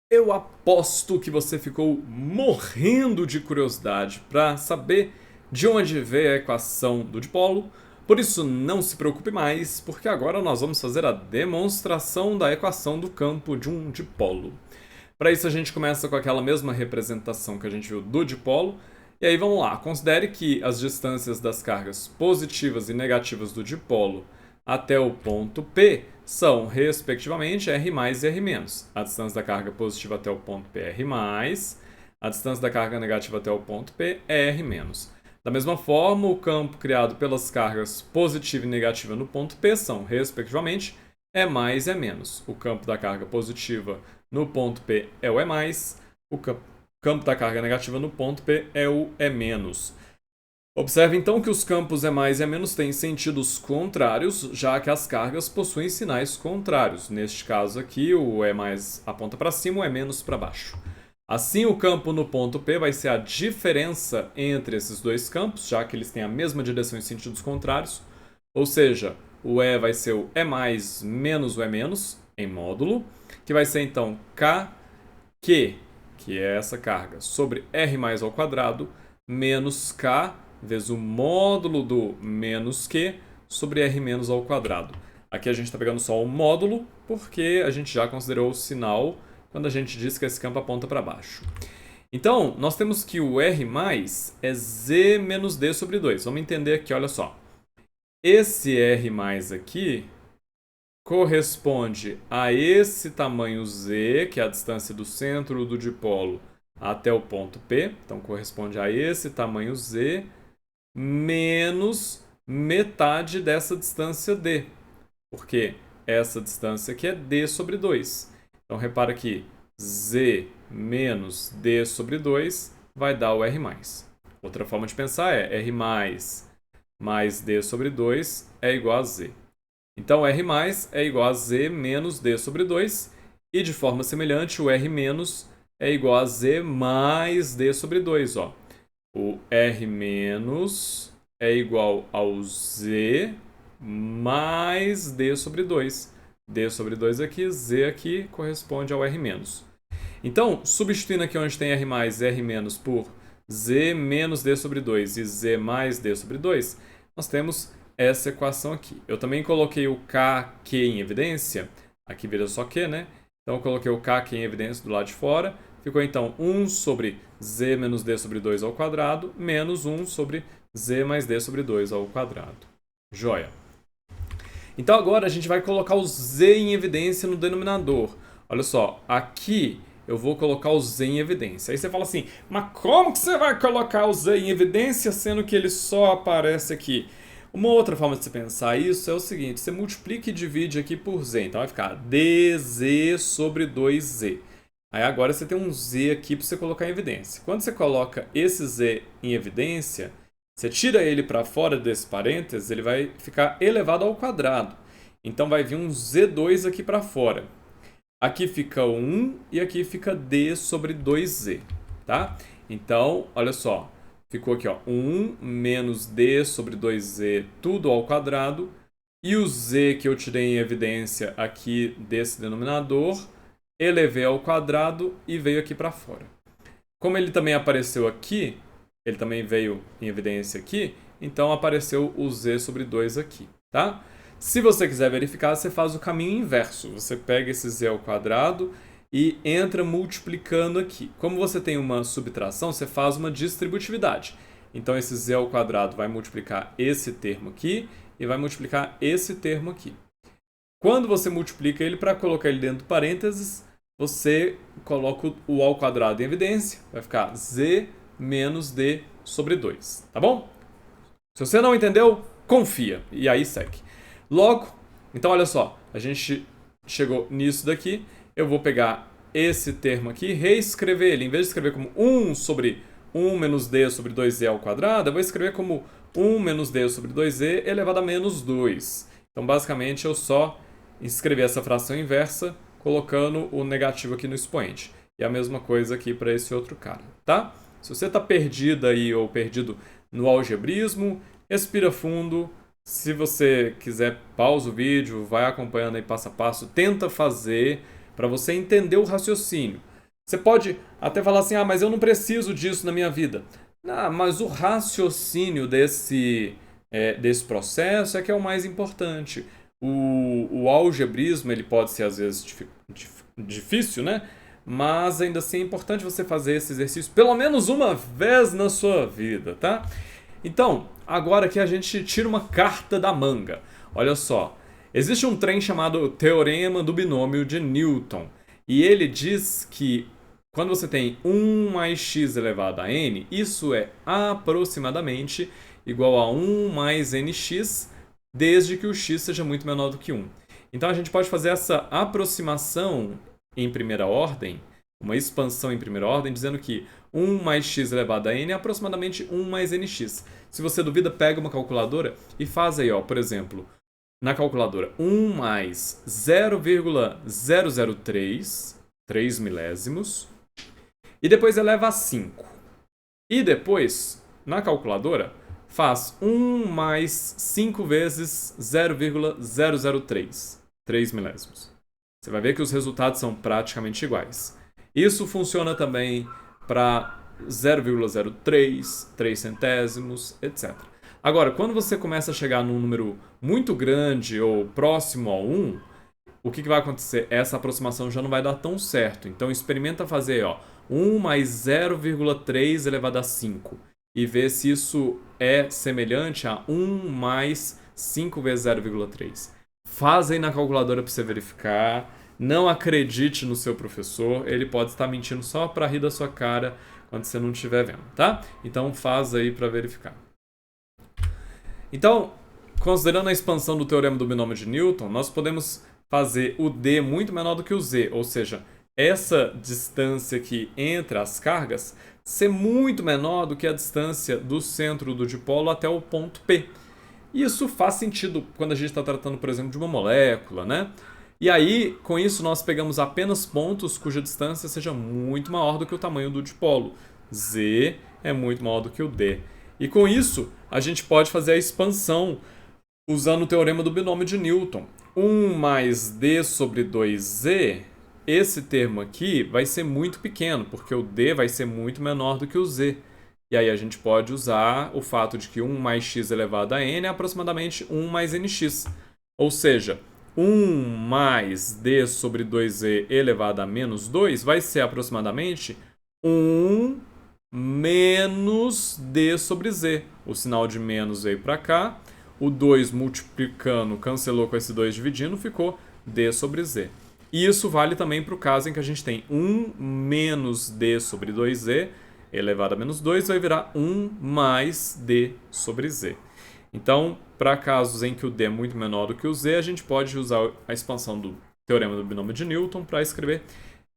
Eu aposto que você ficou morrendo de curiosidade para saber de onde veio a equação do dipolo. Por isso, não se preocupe mais, porque agora nós vamos fazer a demonstração da equação do campo de um dipolo. Para isso, a gente começa com aquela mesma representação que a gente viu do dipolo. E aí, vamos lá. Considere que as distâncias das cargas positivas e negativas do dipolo até o ponto P são, respectivamente, R mais e R menos. A distância da carga positiva até o ponto P é R mais, a distância da carga negativa até o ponto P é R menos. Da mesma forma, o campo criado pelas cargas positiva e negativa no ponto P são, respectivamente, E mais e E menos. O campo da carga positiva no ponto P é o E mais, o campo da carga negativa no ponto P é o E menos. Observe então que os campos E mais e E menos têm sentidos contrários, já que as cargas possuem sinais contrários. Neste caso aqui, o E mais aponta para cima, o E menos para baixo. Assim, o campo no ponto P vai ser a diferença entre esses dois campos, já que eles têm a mesma direção em sentidos contrários. Ou seja, o E vai ser o E mais menos o E menos, em módulo, que vai ser então KQ, que é essa carga, sobre R mais ao quadrado, menos K vezes o módulo do menos Q sobre R menos ao quadrado. Aqui a gente está pegando só o módulo, porque a gente já considerou o sinal quando a gente disse que esse campo aponta para baixo. Então, nós temos que o R mais é Z menos D sobre 2. Vamos entender aqui, olha só. Esse R mais aqui corresponde a esse tamanho Z, que é a distância do centro do dipolo até o ponto P. Então, corresponde a esse tamanho Z menos metade dessa distância D, porque essa distância aqui é D sobre 2. Então, repara que Z menos D sobre 2 vai dar o R+. Outra forma de pensar é R mais D sobre 2 é igual a Z. Então, R mais é igual a Z menos D sobre 2, e de forma semelhante, o R menos é igual a Z mais D sobre 2, ó. O R menos é igual ao Z mais D sobre 2. D sobre 2 aqui, Z aqui corresponde ao R menos. Então, substituindo aqui onde tem R mais e R menos por Z menos D sobre 2 e Z mais D sobre 2, nós temos essa equação aqui. Eu também coloquei o KQ em evidência. Aqui vira só Q, né? Então, eu coloquei o KQ em evidência do lado de fora. Ficou então 1 sobre Z menos D sobre 2 ao quadrado, menos 1 sobre Z mais D sobre 2 ao quadrado. Joia! Então agora a gente vai colocar o Z em evidência no denominador. Olha só, aqui eu vou colocar o Z em evidência. Aí você fala assim, mas como que você vai colocar o Z em evidência sendo que ele só aparece aqui? Uma outra forma de você pensar isso é o seguinte, você multiplica e divide aqui por Z. Então vai ficar dz sobre 2Z. Aí agora você tem um Z aqui para você colocar em evidência. Quando você coloca esse Z em evidência, você tira ele para fora desse parênteses, ele vai ficar elevado ao quadrado. Então vai vir um Z2 aqui para fora. Aqui fica 1 e aqui fica D sobre 2Z, tá? Então, olha só, ficou aqui ó, 1 menos D sobre 2Z tudo ao quadrado. E o Z que eu tirei em evidência aqui desse denominador, elevei ao quadrado e veio aqui para fora. Como ele também apareceu aqui, ele também veio em evidência aqui, então apareceu o Z sobre 2 aqui, tá? Se você quiser verificar, você faz o caminho inverso. Você pega esse Z ao quadrado e entra multiplicando aqui. Como você tem uma subtração, você faz uma distributividade. Então esse Z ao quadrado vai multiplicar esse termo aqui e vai multiplicar esse termo aqui. Quando você multiplica ele para colocar ele dentro do parênteses, você coloca o ao quadrado em evidência, vai ficar Z menos D sobre 2, tá bom? Se você não entendeu, confia, e aí segue. Logo, então olha só, a gente chegou nisso daqui, eu vou pegar esse termo aqui, reescrever ele, em vez de escrever como 1 sobre 1 menos D sobre 2Z ao quadrado, eu vou escrever como 1 menos D sobre 2Z elevado a menos 2. Então, basicamente, eu só escrevi essa fração inversa, colocando o negativo aqui no expoente. E a mesma coisa aqui para esse outro cara, tá? Se você está perdido aí ou perdido no algebrismo, respira fundo. Se você quiser, pausa o vídeo, vai acompanhando aí passo a passo, tenta fazer para você entender o raciocínio. Você pode até falar assim, mas eu não preciso disso na minha vida. Mas o raciocínio desse processo é que é o mais importante. O algebrismo ele pode ser às vezes difícil, né? Mas ainda assim é importante você fazer esse exercício pelo menos uma vez na sua vida, tá? Então, agora que a gente tira uma carta da manga. Olha só, existe um trem chamado Teorema do Binômio de Newton. E ele diz que quando você tem 1 mais x elevado a n, isso é aproximadamente igual a 1 mais nx, desde que o x seja muito menor do que 1. Então a gente pode fazer essa aproximação em primeira ordem, uma expansão em primeira ordem, dizendo que 1 mais x elevado a n é aproximadamente 1 mais nx. Se você duvida, pega uma calculadora e faz aí, ó, por exemplo, na calculadora 1 mais 0,003, 3 milésimos, e depois eleva a 5. E depois, na calculadora, faz 1 mais 5 vezes 0,003, 3 milésimos. Você vai ver que os resultados são praticamente iguais. Isso funciona também para 0,03, 3 centésimos, etc. Agora, quando você começa a chegar num número muito grande ou próximo a 1, o que vai acontecer? Essa aproximação já não vai dar tão certo. Então experimenta fazer 1 mais 0,3 elevado a 5 e ver se isso é semelhante a 1 mais 5 vezes 0,3. Faz aí na calculadora para você verificar. Não acredite no seu professor, ele pode estar mentindo só para rir da sua cara quando você não estiver vendo, tá? Então faz aí para verificar. Então, considerando a expansão do teorema do binômio de Newton, nós podemos fazer o D muito menor do que o Z, ou seja, essa distância aqui entre as cargas ser muito menor do que a distância do centro do dipolo até o ponto P. Isso faz sentido quando a gente está tratando, por exemplo, de uma molécula, né? E aí, com isso, nós pegamos apenas pontos cuja distância seja muito maior do que o tamanho do dipolo. Z é muito maior do que o D. E com isso, a gente pode fazer a expansão usando o teorema do binômio de Newton. 1 mais D sobre 2Z, esse termo aqui vai ser muito pequeno, porque o D vai ser muito menor do que o Z. E aí a gente pode usar o fato de que 1 mais x elevado a n é aproximadamente 1 mais nx. Ou seja, 1 mais D sobre 2Z elevado a menos 2 vai ser aproximadamente 1 menos D sobre Z. O sinal de menos veio para cá. O 2 multiplicando cancelou com esse 2 dividindo, ficou D sobre Z. E isso vale também para o caso em que a gente tem 1 menos D sobre 2Z elevado a menos 2, vai virar 1 mais D sobre Z. Então, para casos em que o D é muito menor do que o Z, a gente pode usar a expansão do teorema do binômio de Newton para escrever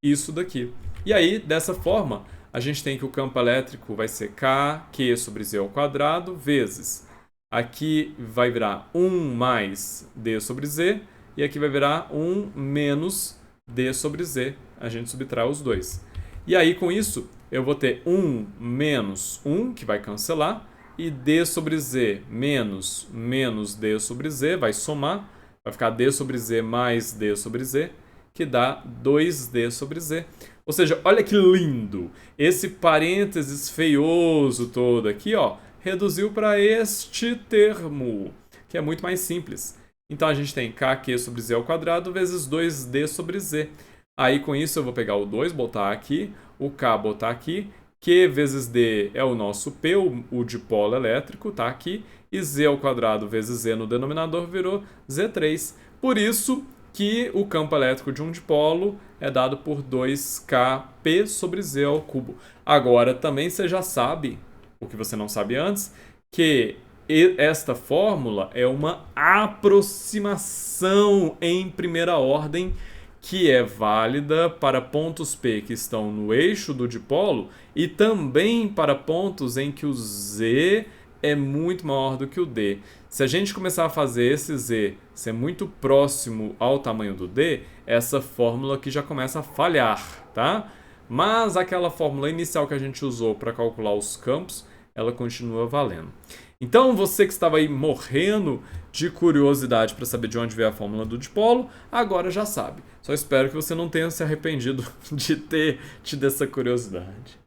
isso daqui. E aí, dessa forma, a gente tem que o campo elétrico vai ser Q sobre Z ao quadrado vezes. Aqui vai virar 1 mais D sobre Z e aqui vai virar 1 menos D sobre Z. A gente subtrai os dois. E aí, com isso, eu vou ter 1 menos 1, que vai cancelar, e D sobre Z menos D sobre Z, vai somar, vai ficar D sobre Z mais D sobre Z, que dá 2D sobre Z. Ou seja, olha que lindo! Esse parênteses feioso todo aqui, ó, reduziu para este termo, que é muito mais simples. Então a gente tem KQ sobre Z ao quadrado vezes 2D sobre Z. Aí com isso eu vou pegar o 2, botar aqui, o K botar aqui, Q vezes D é o nosso P, o dipolo elétrico, tá aqui, e Z ao quadrado vezes Z no denominador virou Z3. Por isso que o campo elétrico de um dipolo é dado por 2kp sobre Z ao cubo. Agora também você já sabe, o que você não sabia antes, que esta fórmula é uma aproximação em primeira ordem que é válida para pontos P que estão no eixo do dipolo e também para pontos em que o Z é muito maior do que o D. Se a gente começar a fazer esse Z ser muito próximo ao tamanho do D, essa fórmula aqui já começa a falhar, tá? Mas aquela fórmula inicial que a gente usou para calcular os campos, ela continua valendo. Então, você que estava aí morrendo de curiosidade para saber de onde veio a fórmula do dipolo, agora já sabe. Só espero que você não tenha se arrependido de ter tido essa curiosidade.